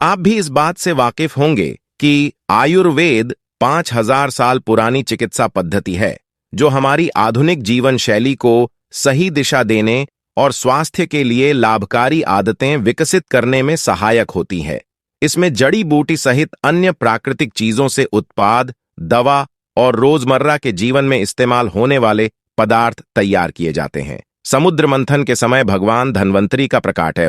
आप भी इस बात से वाकिफ होंगे कि आयुर्वेद 5000 साल पुरानी चिकित्सा पद्धति है जो हमारी आधुनिक जीवन शैली को सही दिशा देने और स्वास्थ्य के लिए लाभकारी आदतें विकसित करने में सहायक होती है। इसमें जड़ी बूटी सहित अन्य प्राकृतिक चीजों से उत्पाद, दवा और रोजमर्रा के जीवन में इस्तेमाल होने वाले पदार्थ तैयार किए जाते हैं। समुद्र मंथन के समय भगवान धन्वंतरी का प्रकाट्य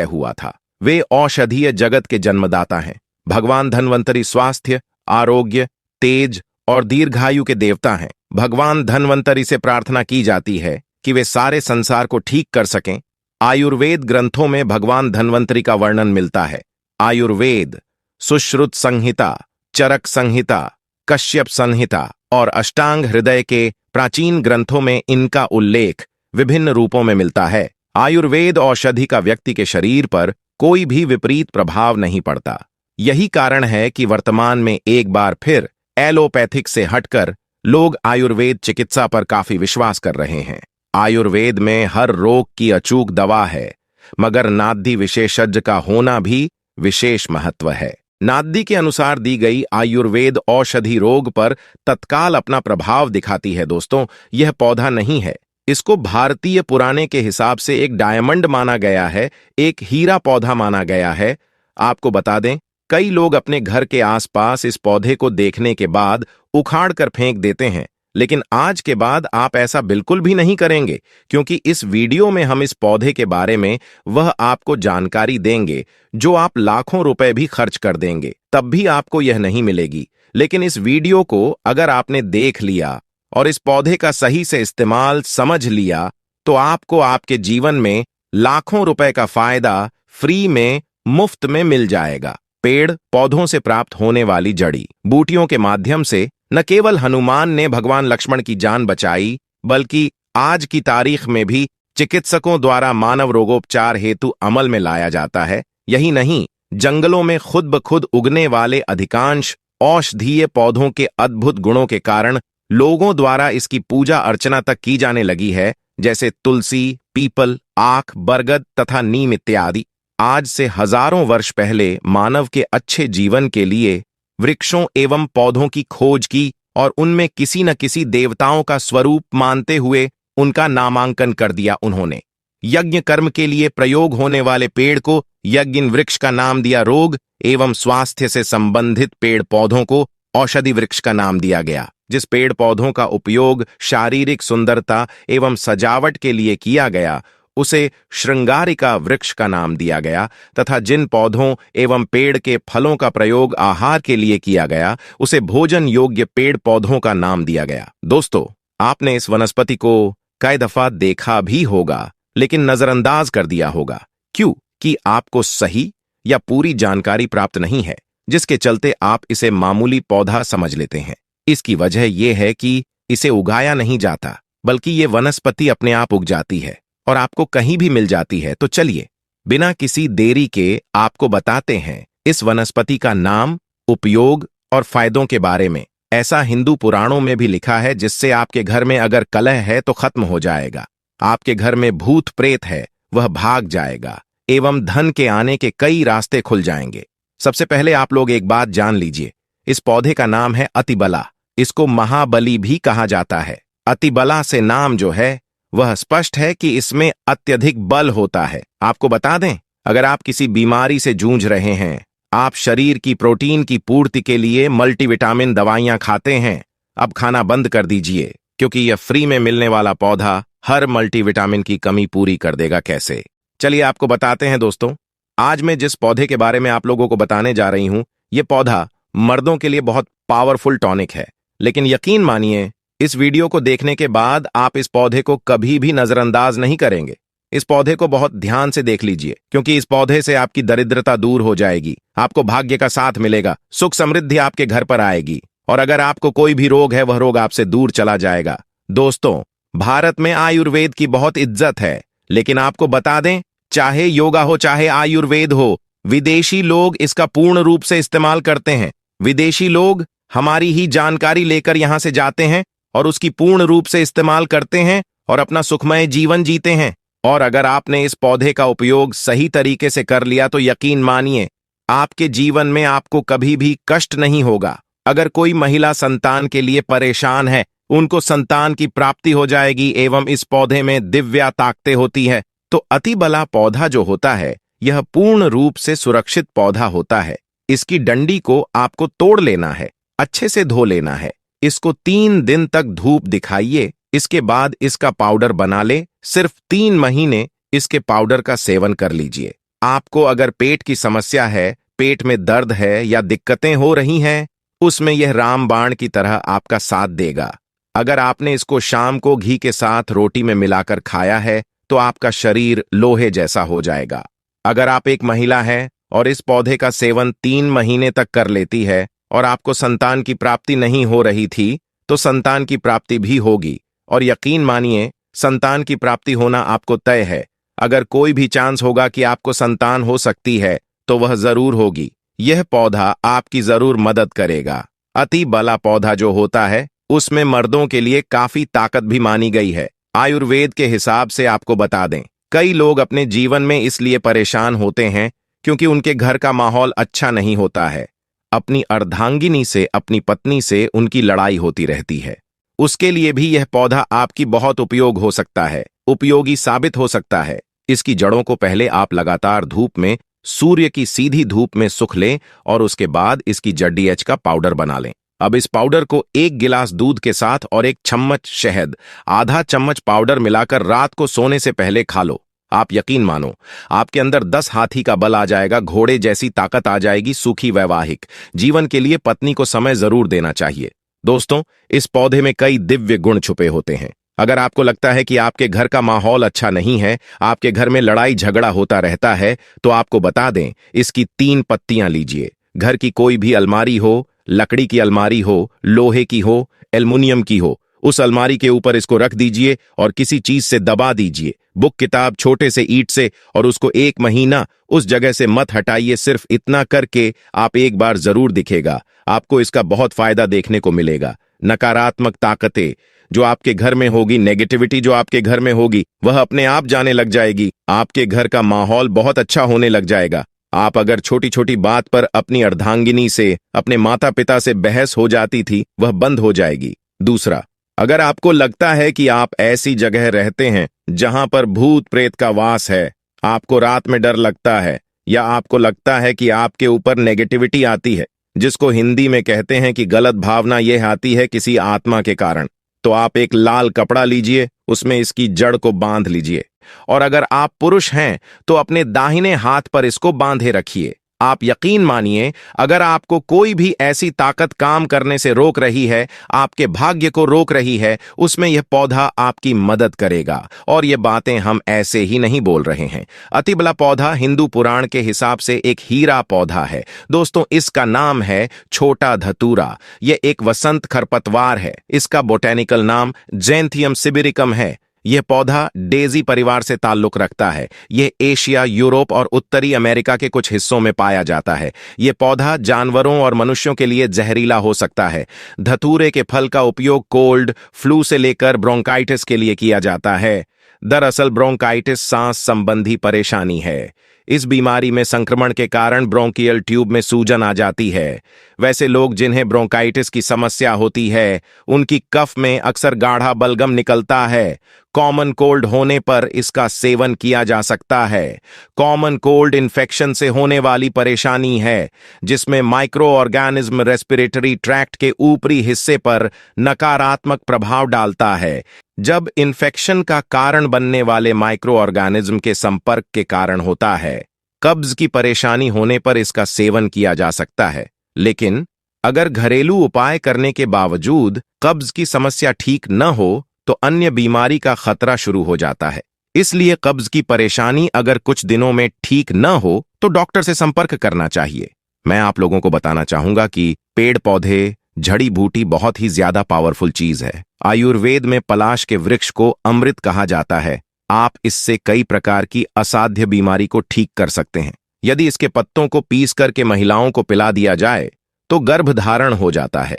हुआ था। वे औषधीय जगत के जन्मदाता हैं। भगवान धन्वंतरी स्वास्थ्य, आरोग्य, तेज और दीर्घायु के देवता हैं। भगवान धन्वंतरी से प्रार्थना की जाती है कि वे सारे संसार को ठीक कर सकें। आयुर्वेद ग्रंथों में भगवान धन्वंतरी का वर्णन मिलता है। आयुर्वेद, सुश्रुत संहिता, चरक संहिता, कश्यप संहिता और अष्टांग हृदय के प्राचीन ग्रंथों में इनका उल्लेख विभिन्न रूपों में मिलता है। आयुर्वेद औषधि का व्यक्ति के शरीर पर कोई भी विपरीत प्रभाव नहीं पड़ता। यही कारण है कि वर्तमान में एक बार फिर एलोपैथिक से हटकर लोग आयुर्वेद चिकित्सा पर काफी विश्वास कर रहे हैं। आयुर्वेद में हर रोग की अचूक दवा है, मगर नाद्य विशेषज्ञ का होना भी विशेष महत्व है। नाद्य के अनुसार दी गई आयुर्वेद औषधि रोग पर तत्काल अपना प्रभाव दिखाती है। दोस्तों, यह पौधा नहीं है। इसको भारतीय पुराने के हिसाब से एक डायमंड माना गया है, एक हीरा पौधा माना गया है। आपको बता दें, कई लोग अपने घर के आसपास इस पौधे को देखने के बाद उखाड़ कर फेंक देते हैं, लेकिन आज के बाद आप ऐसा बिल्कुल भी नहीं करेंगे, क्योंकि इस वीडियो में हम इस पौधे के बारे में वह आपको जानकारी देंगे जो आप लाखों रुपए भी खर्च कर देंगे तब भी आपको यह नहीं मिलेगी। लेकिन इस वीडियो को अगर आपने देख लिया और इस पौधे का सही से इस्तेमाल समझ लिया तो आपको आपके जीवन में लाखों रुपए का फायदा फ्री में, मुफ्त में मिल जाएगा। पेड़ पौधों से प्राप्त होने वाली जड़ी बूटियों के माध्यम से न केवल हनुमान ने भगवान लक्ष्मण की जान बचाई, बल्कि आज की तारीख में भी चिकित्सकों द्वारा मानव रोगोपचार हेतु अमल में लाया जाता है। यही नहीं, जंगलों में खुद ब खुद उगने वाले अधिकांश औषधीय पौधों के अद्भुत गुणों के कारण लोगों द्वारा इसकी पूजा अर्चना तक की जाने लगी है, जैसे तुलसी, पीपल, आक, बरगद तथा नीम इत्यादि। आज से हजारों वर्ष पहले मानव के अच्छे जीवन के लिए वृक्षों एवं पौधों की खोज की और उनमें किसी न किसी देवताओं का स्वरूप मानते हुए उनका नामांकन कर दिया। उन्होंने यज्ञ कर्म के लिए प्रयोग होने वाले पेड़ को यज्ञ वृक्ष का नाम दिया। रोग एवं स्वास्थ्य से संबंधित पेड़ पौधों को औषधि वृक्ष का नाम दिया गया। जिस पेड़ पौधों का उपयोग शारीरिक सुंदरता एवं सजावट के लिए किया गया उसे श्रृंगारिका वृक्ष का नाम दिया गया, तथा जिन पौधों एवं पेड़ के फलों का प्रयोग आहार के लिए किया गया उसे भोजन योग्य पेड़ पौधों का नाम दिया गया। दोस्तों, आपने इस वनस्पति को कई दफा देखा भी होगा, लेकिन नजरअंदाज कर दिया होगा। क्यों? कि आपको सही या पूरी जानकारी प्राप्त नहीं है, जिसके चलते आप इसे मामूली पौधा समझ लेते हैं। इसकी वजह यह है कि इसे उगाया नहीं जाता, बल्कि ये वनस्पति अपने आप उग जाती है और आपको कहीं भी मिल जाती है। तो चलिए बिना किसी देरी के आपको बताते हैं इस वनस्पति का नाम, उपयोग और फायदों के बारे में। ऐसा हिंदू पुराणों में भी लिखा है, जिससे आपके घर में अगर कलह है तो खत्म हो जाएगा, आपके घर में भूत प्रेत है वह भाग जाएगा एवं धन के आने के कई रास्ते खुल जाएंगे। सबसे पहले आप लोग एक बात जान लीजिए, इस पौधे का नाम है अतिबला। इसको महाबली भी कहा जाता है। अतिबला से नाम जो है वह स्पष्ट है कि इसमें अत्यधिक बल होता है। आपको बता दें, अगर आप किसी बीमारी से जूझ रहे हैं, आप शरीर की प्रोटीन की पूर्ति के लिए मल्टीविटामिन दवाइयां खाते हैं, अब खाना बंद कर दीजिए, क्योंकि यह फ्री में मिलने वाला पौधा हर मल्टीविटामिन की कमी पूरी कर देगा। कैसे? चलिए आपको बताते हैं। दोस्तों, आज मैं जिस पौधे के बारे में आप लोगों को बताने जा रही हूं, यह पौधा मर्दों के लिए बहुत पावरफुल टॉनिक है। लेकिन यकीन मानिए, इस वीडियो को देखने के बाद आप इस पौधे को कभी भी नजरअंदाज नहीं करेंगे। इस पौधे को बहुत ध्यान से देख लीजिए, क्योंकि इस पौधे से आपकी दरिद्रता दूर हो जाएगी, आपको भाग्य का साथ मिलेगा, सुख समृद्धि आपके घर पर आएगी, और अगर आपको कोई भी रोग है वह रोग आपसे दूर चला जाएगा। दोस्तों, भारत में आयुर्वेद की बहुत इज्जत है, लेकिन आपको बता दें, चाहे योगा हो चाहे आयुर्वेद हो, विदेशी लोग इसका पूर्ण रूप से इस्तेमाल करते हैं। विदेशी लोग हमारी ही जानकारी लेकर यहां से जाते हैं और उसकी पूर्ण रूप से इस्तेमाल करते हैं और अपना सुखमय जीवन जीते हैं। और अगर आपने इस पौधे का उपयोग सही तरीके से कर लिया तो यकीन मानिए आपके जीवन में आपको कभी भी कष्ट नहीं होगा। अगर कोई महिला संतान के लिए परेशान है, उनको संतान की प्राप्ति हो जाएगी एवं इस पौधे में दिव्या ताकतें होती है। तो अतिबला पौधा जो होता है यह पूर्ण रूप से सुरक्षित पौधा होता है। इसकी डंडी को आपको तोड़ लेना है, अच्छे से धो लेना है, इसको 3 दिन तक धूप दिखाइए, इसके बाद इसका पाउडर बना ले। सिर्फ 3 महीने इसके पाउडर का सेवन कर लीजिए। आपको अगर पेट की समस्या है, पेट में दर्द है या दिक्कतें हो रही हैं, उसमें यह रामबाण की तरह आपका साथ देगा। अगर आपने इसको शाम को घी के साथ रोटी में मिलाकर खाया है तो आपका शरीर लोहे जैसा हो जाएगा। अगर आप एक महिला हैं और इस पौधे का सेवन 3 महीने तक कर लेती है और आपको संतान की प्राप्ति नहीं हो रही थी, तो संतान की प्राप्ति भी होगी। और यकीन मानिए संतान की प्राप्ति होना आपको तय है। अगर कोई भी चांस होगा कि आपको संतान हो सकती है तो वह जरूर होगी। यह पौधा आपकी जरूर मदद करेगा। अति बला पौधा जो होता है उसमें मर्दों के लिए काफी ताकत भी मानी गई है। आयुर्वेद के हिसाब से आपको बता दें, कई लोग अपने जीवन में इसलिए परेशान होते हैं क्योंकि उनके घर का माहौल अच्छा नहीं होता है। अपनी अर्धांगिनी से, अपनी पत्नी से उनकी लड़ाई होती रहती है। उसके लिए भी यह पौधा आपकी बहुत उपयोग हो सकता है, उपयोगी साबित हो सकता है। इसकी जड़ों को पहले आप लगातार धूप में, सूर्य की सीधी धूप में सुख लें और उसके बाद इसकी जड़ी का पाउडर बना लें। अब इस पाउडर को 1 गिलास दूध के साथ और 1 चम्मच शहद, आधा चम्मच पाउडर मिलाकर रात को सोने से पहले खा लो। आप यकीन मानो आपके अंदर 10 हाथी का बल आ जाएगा, घोड़े जैसी ताकत आ जाएगी। सुखी वैवाहिक जीवन के लिए पत्नी को समय जरूर देना चाहिए। दोस्तों, इस पौधे में कई दिव्य गुण छुपे होते हैं। अगर आपको लगता है कि आपके घर का माहौल अच्छा नहीं है, आपके घर में लड़ाई झगड़ा होता रहता है, तो आपको बता दें, इसकी 3 पत्तियां लीजिए। घर की कोई भी अलमारी हो, लकड़ी की अलमारी हो, लोहे की हो, एल्युमिनियम की हो, उस अलमारी के ऊपर इसको रख दीजिए और किसी चीज से दबा दीजिए, बुक, किताब, छोटे से ईंट से, और उसको 1 महीना उस जगह से मत हटाइए। सिर्फ इतना करके आप एक बार जरूर दिखेगा, आपको इसका बहुत फायदा देखने को मिलेगा। नकारात्मक ताकतें जो आपके घर में होगी, नेगेटिविटी जो आपके घर में होगी, वह अपने आप जाने लग जाएगी। आपके घर का माहौल बहुत अच्छा होने लग जाएगा। आप अगर छोटी छोटी बात पर अपनी अर्धांगिनी से, अपने माता पिता से बहस हो जाती थी, वह बंद हो जाएगी। दूसरा, अगर आपको लगता है कि आप ऐसी जगह रहते हैं जहां पर भूत प्रेत का वास है, आपको रात में डर लगता है, या आपको लगता है कि आपके ऊपर नेगेटिविटी आती है, जिसको हिंदी में कहते हैं कि गलत भावना यह आती है किसी आत्मा के कारण, तो आप एक लाल कपड़ा लीजिए, उसमें इसकी जड़ को बांध लीजिए। और अगर आप पुरुष हैं तो अपने दाहिने हाथ पर इसको बांधे रखिए। आप यकीन मानिए, अगर आपको कोई भी ऐसी ताकत काम करने से रोक रही है, आपके भाग्य को रोक रही है, उसमें यह पौधा आपकी मदद करेगा। और ये बातें हम ऐसे ही नहीं बोल रहे हैं। अतिबला पौधा हिंदू पुराण के हिसाब से एक हीरा पौधा है। दोस्तों, इसका नाम है छोटा धतूरा। यह एक वसंत खरपतवार है। इसका बोटेनिकल नाम जैंथियम सिबिरिकम है। यह पौधा डेजी परिवार से ताल्लुक रखता है। यह एशिया, यूरोप और उत्तरी अमेरिका के कुछ हिस्सों में पाया जाता है। यह पौधा जानवरों और मनुष्यों के लिए जहरीला हो सकता है। धतूरे के फल का उपयोग कोल्ड, फ्लू से लेकर ब्रोंकाइटिस के लिए किया जाता है। दरअसल ब्रोंकाइटिस सांस संबंधी परेशानी है। इस बीमारी में संक्रमण के कारण ब्रोंकियल ट्यूब में सूजन आ जाती है। वैसे लोग जिन्हें ब्रोंकाइटिस की समस्या होती है, उनकी कफ में अक्सर गाढ़ा बलगम निकलता है। कॉमन कोल्ड होने पर इसका सेवन किया जा सकता है। कॉमन कोल्ड इन्फेक्शन से होने वाली परेशानी है, जिसमें माइक्रो ऑर्गेनिज्म रेस्पिरेटरी ट्रैक्ट के ऊपरी हिस्से पर नकारात्मक प्रभाव डालता है। जब इन्फेक्शन का कारण बनने वाले माइक्रो ऑर्गेनिज्म के संपर्क के कारण होता है। कब्ज की परेशानी होने पर इसका सेवन किया जा सकता है। लेकिन अगर घरेलू उपाय करने के बावजूद कब्ज की समस्या ठीक न हो, तो अन्य बीमारी का खतरा शुरू हो जाता है। इसलिए कब्ज की परेशानी अगर कुछ दिनों में ठीक न हो, तो डॉक्टर से संपर्क करना चाहिए। मैं आप लोगों को बताना चाहूंगा कि पेड़ पौधे, जड़ी बूटी बहुत ही ज्यादा पावरफुल चीज है। आयुर्वेद में पलाश के वृक्ष को अमृत कहा जाता है। आप इससे कई प्रकार की असाध्य बीमारी को ठीक कर सकते हैं। यदि इसके पत्तों को पीस करके महिलाओं को पिला दिया जाए तो गर्भ धारण हो जाता है।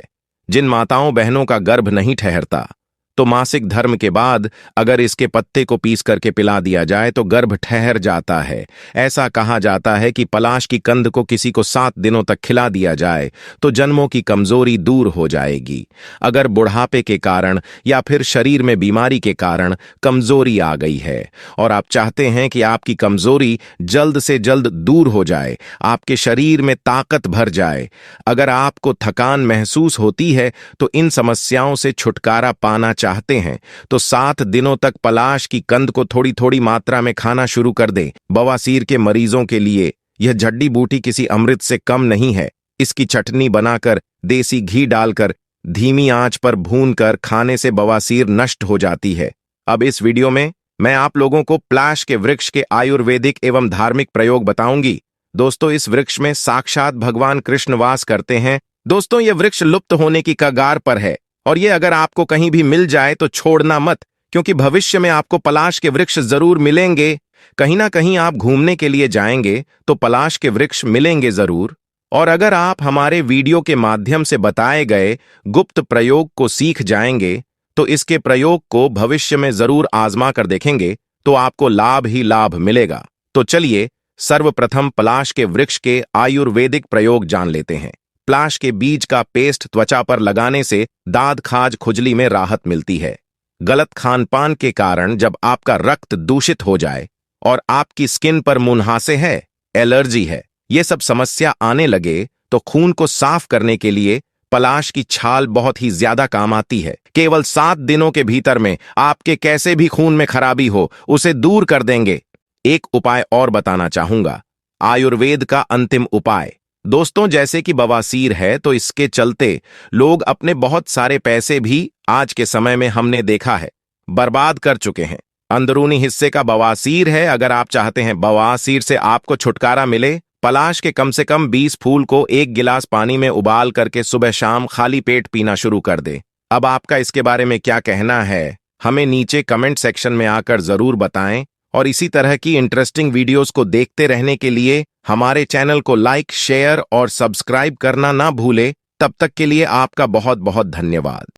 जिन माताओं बहनों का गर्भ नहीं ठहरता, तो मासिक धर्म के बाद अगर इसके पत्ते को पीस करके पिला दिया जाए तो गर्भ ठहर जाता है। ऐसा कहा जाता है कि पलाश की कंद को किसी को 7 दिनों तक खिला दिया जाए तो जन्मों की कमजोरी दूर हो जाएगी। अगर बुढ़ापे के कारण या फिर शरीर में बीमारी के कारण कमजोरी आ गई है और आप चाहते हैं कि आपकी कमजोरी जल्द से जल्द दूर हो जाए, आपके शरीर में ताकत भर जाए, अगर आपको थकान महसूस होती है तो इन समस्याओं से छुटकारा पाना चाहते हैं तो 7 दिनों तक पलाश की कंद को थोड़ी थोड़ी मात्रा में खाना शुरू कर दें। बवासीर के मरीजों के लिए यह जड़ी बूटी किसी अमृत से कम नहीं है। इसकी चटनी बनाकर देसी घी डालकर धीमी आंच पर भूनकर खाने से बवासीर नष्ट हो जाती है। अब इस वीडियो में मैं आप लोगों को प्लाश के वृक्ष के आयुर्वेदिक एवं धार्मिक प्रयोग बताऊंगी। दोस्तों, इस वृक्ष में साक्षात भगवान कृष्ण वास करते हैं। दोस्तों, यह वृक्ष लुप्त होने की कगार पर है और ये अगर आपको कहीं भी मिल जाए तो छोड़ना मत, क्योंकि भविष्य में आपको पलाश के वृक्ष जरूर मिलेंगे। कहीं ना कहीं आप घूमने के लिए जाएंगे तो पलाश के वृक्ष मिलेंगे जरूर। और अगर आप हमारे वीडियो के माध्यम से बताए गए गुप्त प्रयोग को सीख जाएंगे तो इसके प्रयोग को भविष्य में जरूर आजमा कर देखेंगे तो आपको लाभ ही लाभ मिलेगा। तो चलिए सर्वप्रथम पलाश के वृक्ष के आयुर्वेदिक प्रयोग जान लेते हैं। पलाश के बीज का पेस्ट त्वचा पर लगाने से दाद खाज खुजली में राहत मिलती है। गलत खानपान के कारण जब आपका रक्त दूषित हो जाए और आपकी स्किन पर मुंहासे है, एलर्जी है, ये सब समस्या आने लगे तो खून को साफ करने के लिए पलाश की छाल बहुत ही ज्यादा काम आती है। केवल 7 दिनों के भीतर में आपके कैसे भी खून में खराबी हो उसे दूर कर देंगे। एक उपाय और बताना चाहूंगा, आयुर्वेद का अंतिम उपाय। दोस्तों, जैसे कि बवासीर है तो इसके चलते लोग अपने बहुत सारे पैसे भी आज के समय में हमने देखा है बर्बाद कर चुके हैं। अंदरूनी हिस्से का बवासीर है। अगर आप चाहते हैं बवासीर से आपको छुटकारा मिले, पलाश के कम से कम 20 फूल को 1 गिलास पानी में उबाल करके सुबह शाम खाली पेट पीना शुरू कर दे। अब आपका इसके बारे में क्या कहना है, हमें नीचे कमेंट सेक्शन में आकर जरूर बताएं और इसी तरह की इंटरेस्टिंग वीडियोस को देखते रहने के लिए हमारे चैनल को लाइक, शेयर और सब्सक्राइब करना ना भूले। तब तक के लिए आपका बहुत बहुत धन्यवाद।